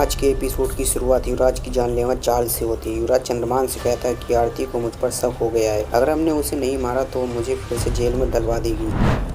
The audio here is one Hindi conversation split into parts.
आज के एपिसोड की शुरुआत युवराज की जानलेवा चाल से होती है। युवराज चंद्रमान से कहता है कि आरती को मुझ पर शक हो गया है। अगर हमने उसे नहीं मारा तो मुझे फिर से जेल में डलवा देगी।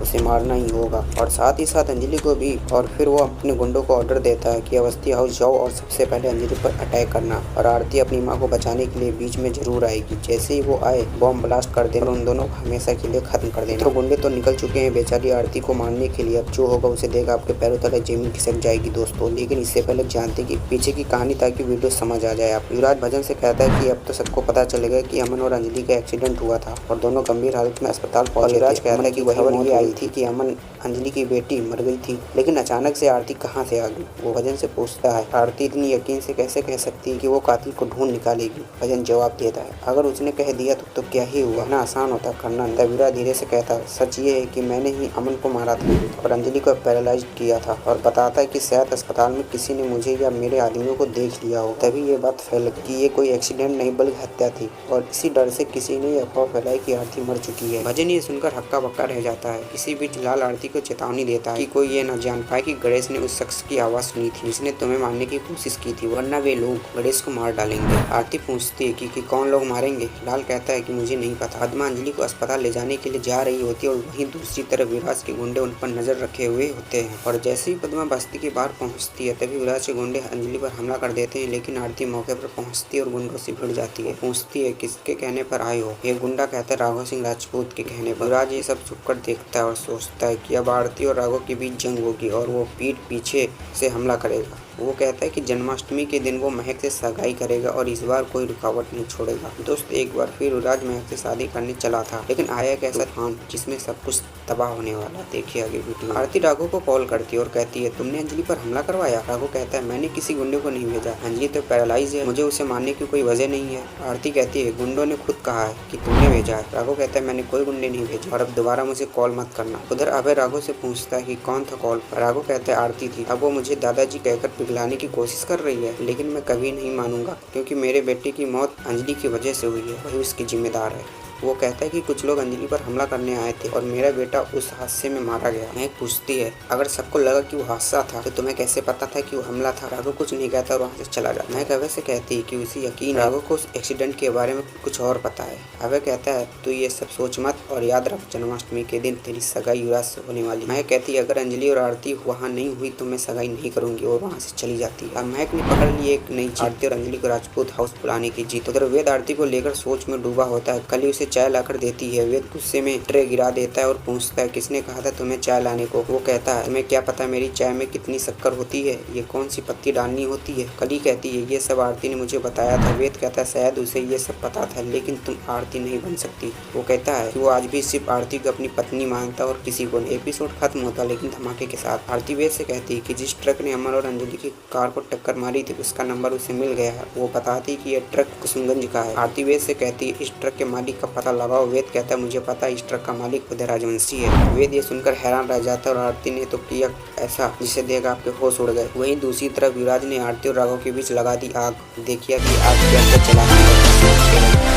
उसे मारना ही होगा और साथ ही साथ अंजलि को भी। और फिर वो अपने गुंडों को ऑर्डर देता है कि अवस्थी हाउस जाओ और सबसे पहले अंजलि पर अटैक करना और आरती अपनी माँ को बचाने के लिए बीच में जरूर आएगी। जैसे ही वो आए बॉम्ब ब्लास्ट कर देना और उन दोनों को हमेशा के लिए खत्म कर देना। तो गुंडे तो निकल चुके हैं बेचारी आरती को मारने के लिए। अब जो होगा उसे देगा आपके पैरों तले जमीन खिसक जाएगी दोस्तों। लेकिन इससे पहले जानते कि पीछे की कहानी ताकि वीडियो समझ आ जाए आप। युवराज भजन से कहता है कि अब तो सबको पता चलेगा कि अमन और अंजलि का एक्सीडेंट हुआ था और दोनों गंभीर हालत में अस्पताल पहुंचे। युवराज कहता है कि वही खबर ये आई थी कि अमन अंजलि की बेटी मर गई थी, लेकिन अचानक से आरती कहाँ से आ गई। वो भजन से पूछता है आरती इतनी यकीन से कैसे कह सकती है कि वो कातिल को ढूंढ निकालेगी। भजन जवाब देता है अगर उसने कह दिया तो क्या ही हुआ ना, आसान होता करना। तब धीरे से कहता है सच ये है कि मैंने ही अमन को मारा था और अंजलि को पैरालाइज किया था। और बताता है कि शायद अस्पताल में किसी ने मुझे या मेरे आदमियों को देख लिया हो, तभी ये बात फैल कि ये कोई एक्सीडेंट नहीं बल्कि हत्या थी। और इसी डर से किसी ने अफवाह फैलाई कि आरती मर चुकी है। भजन ये सुनकर हक्का बक्का रह जाता है। इसी बीच लाल आरती को चेतावनी देता है कि कोई ये न जान पाए कि गणेश ने उस शख्स की आवाज सुनी थी जिसने तुम्हें मारने की कोशिश की थी, वरना वे लोग गणेश को मार डालेंगे। आरती पूछती है कि कौन लोग मारेंगे। लाल कहता है कि मुझे नहीं पता। पद्मा अंजलि को अस्पताल ले जाने के लिए जा रही होती है और वहीं दूसरी तरफ विराज के गुंडे उन पर नजर रखे हुए होते हैं। और जैसे ही पद्मा बस्ती के बाहर पहुंचती है तभी विराज के गुंडे अंजलि पर हमला कर देते हैं। लेकिन आरती मौके पर पहुंचती है और गुंडों से भिड़ जाती है। पूछती है किसके कहने पर आए हो। एक गुंडा कहता है राघव सिंह राजपूत के कहने पर। विराज ये सब छुपकर देखता है और सोचता है कि अब आरती और राघव के बीच जंग होगी और वो पीठ पीछे से हमला करेगा। वो कहता है कि जन्माष्टमी के दिन वो महक से सगाई करेगा और इस बार कोई रुकावट नहीं छोड़ेगा। दोस्त एक बार फिर युवराज महक से शादी करने चला था, लेकिन आया एक ऐसा तूफान जिसमें सब कुछ तबाह होने वाला। देखिए आगे वीडियो। आरती राघव को कॉल करती है और कहती है तुमने अंजलि पर हमला करवाया। राघव कहता है मैंने किसी गुंडे को नहीं भेजा, अंजलि तो पैरालाइज है, मुझे उसे मारने की कोई वजह नहीं है। आरती कहती है गुंडों ने खुद कहा है कि तुमने भेजा है। राघव कहता है मैंने कोई गुंडे नहीं भेजा और अब दोबारा मुझे कॉल मत करना। उधर अभय राघव से पूछता है कि कौन था कॉल पर। राघव कहता है आरती थी। अब वो मुझे दादाजी कहकर पिघलाने की कोशिश कर रही है, लेकिन मैं कभी नहीं मानूंगा क्योंकि मेरे बेटे की मौत अंजलि की वजह से हुई है, वही उसकी जिम्मेदार है। वो कहता है कि कुछ लोग अंजलि पर हमला करने आए थे और मेरा बेटा उस हादसे में मारा गया। महक पूछती है अगर सबको लगा कि वो हादसा था तो तुम्हें कैसे पता था कि वो हमला था। राघव कुछ नहीं कहता और वहाँ से चला जाता है। महक अभय से कहती है कि उसे यकीन राघव को उस एक्सीडेंट के बारे में कुछ और पता है। अभय कहता है तू ये सब सोच मत और याद रख जन्माष्टमी के दिन तेरी सगाई युवराज से होने वाली। महक कहती है अगर अंजलि और आरती वहाँ नहीं हुई तो मैं सगाई नहीं करूंगी और वहाँ से चली जाती है। महक ने पकड़ ली एक नई आरती और अंजलि को राजपूत हाउस बुलाने की जीत। उधर वेद आरती को लेकर सोच में डूबा होता है। कल उसे चाय लाकर देती है। वेद गुस्से में ट्रे गिरा देता है और पूछता है किसने कहा था तुम्हें चाय लाने को। वो कहता है तुम्हें क्या पता मेरी चाय में कितनी शक्कर होती है, ये कौन सी पत्ती डालनी होती है। कली कहती है ये सब आरती ने मुझे बताया था। वेद कहता है शायद उसे ये सब पता था, लेकिन तुम आरती नहीं बन सकती। वो कहता है कि वो आज भी सिर्फ आरती को अपनी पत्नी मानता और किसी को नहीं। एपिसोड खत्म होता लेकिन धमाके के साथ। आरती वेद से कहती है कि जिस ट्रक ने अमन और अंजलि की कार को टक्कर मारी थी उसका नंबर उसे मिल गया है। वो बताती कि यह ट्रक कुसुमगंज का है। आरती वेद से कहती है इस ट्रक के मालिक का पता लगाओ। वेद कहता है मुझे पता है इस ट्रक का मालिक उदय राजवंशी है। वेद ये सुनकर हैरान रह जाता है और आरती ने तो किया ऐसा जिसे देख आपके होश उड़ गए। वहीं दूसरी तरफ युवराज ने आरती और राघव के बीच लगा दी आग। देखिए कि आग कैसे चलाती है।